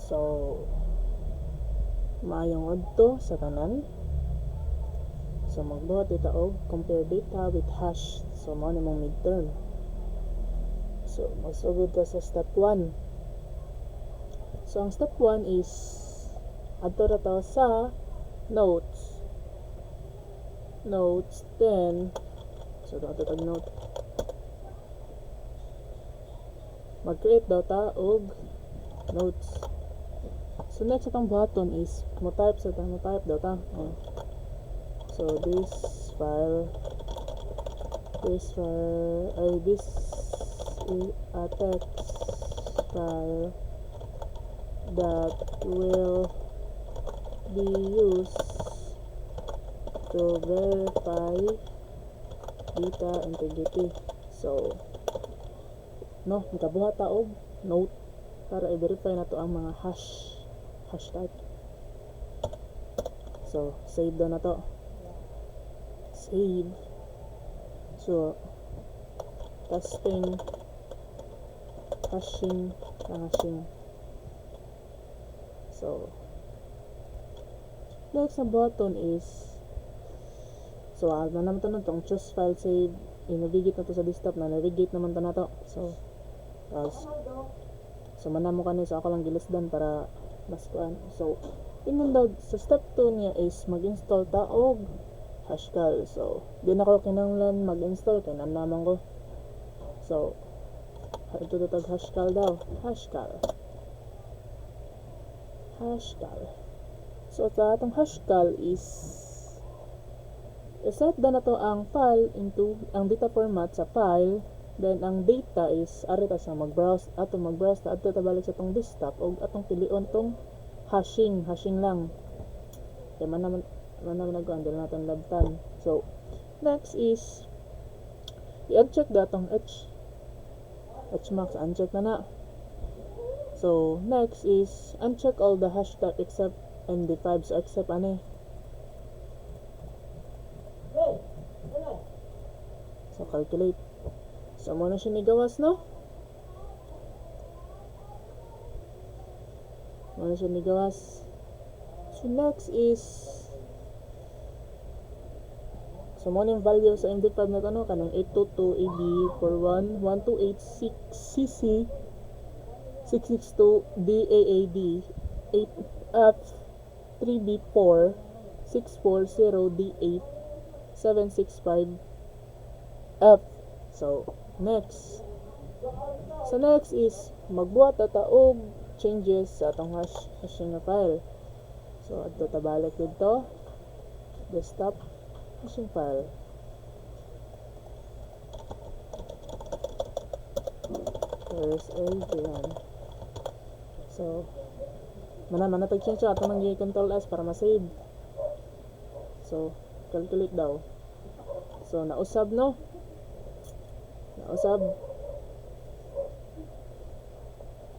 So maayong adto sa tanan. So magbuhat ita og compare data with hash. So mao ni mong midterm. So magsugod ka sa step 1. So ang step 1 is adto ra ta sa notes. Then so dato tag note. Mag-create daw ta og notes. So next atong button is mo-type daw ta. So this is a text file that will be used to verify data integrity. So nakabuhat ta og note para i-verify na to ang mga hash type. So save daw na to. Save. So testing hashing. So next na button is so na naman to tong choose file save. I-navigate na to sa desktop na navigate naman to na to. So manamo ka ni so ako lang gilisdan para mas kuan. So tingnan daw sa step 2 niya is mag-install ta og Hashcal. So di na ko kinahanglan mag-install kay naman ko. So ito tag Hashcal daw. Hashcal. So sa atong Hashcal is iset na to ang file into ang data format sa file. Then ang data is ari ta sa mag-browse ta adto ta balik sa tong desktop og atong pilion tong hashing lang. Kaya man naman nag-handle natin labtan. So next is i-uncheck datong hmax uncheck na. So next is uncheck all the hash type except MD5. So except ani. So calculate. So mo na siya nigawas no? So next is so mo yung value sa MD5 na to no? Kanang 822 AB 41 1286 CC 662 DAAD 8F 3B4 640 D8 765 F. So next is magbuhat ta og changes sa atong hashing na file. So adto ta balik dito desktop hashing file. There's a so mana tag-change ato nang i-control S para ma-save. So calculate daw. So nausab no?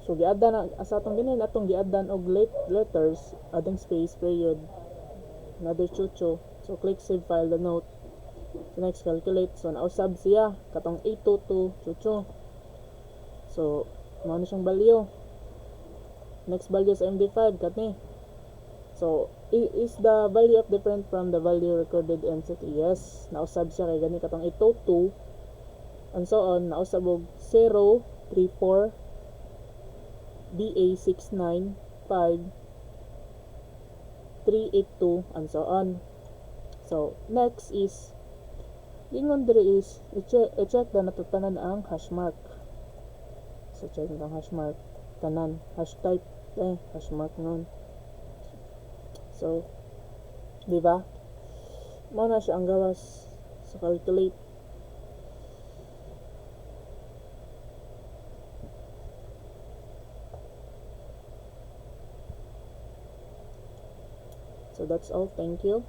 So giaddan asa atong ginin atong giaddan og letters ading space period another chucho. So click save file the note. So next calculate. So nausab siya katong 822 chucho. So mao na siyang value. Next value sa MD5 kani. So is the value of different from the value recorded entity? Yes, nausab siya kay gani katong 822 and so on. Nausab og 034 BA695 382 and so on. So next is ingon diri is i-check na natutanan ang hash mark. So check ang hash mark tanan hash type hash mark nun. So di ba mo na siya ang gawas sa calculate. So that's all. Thank you.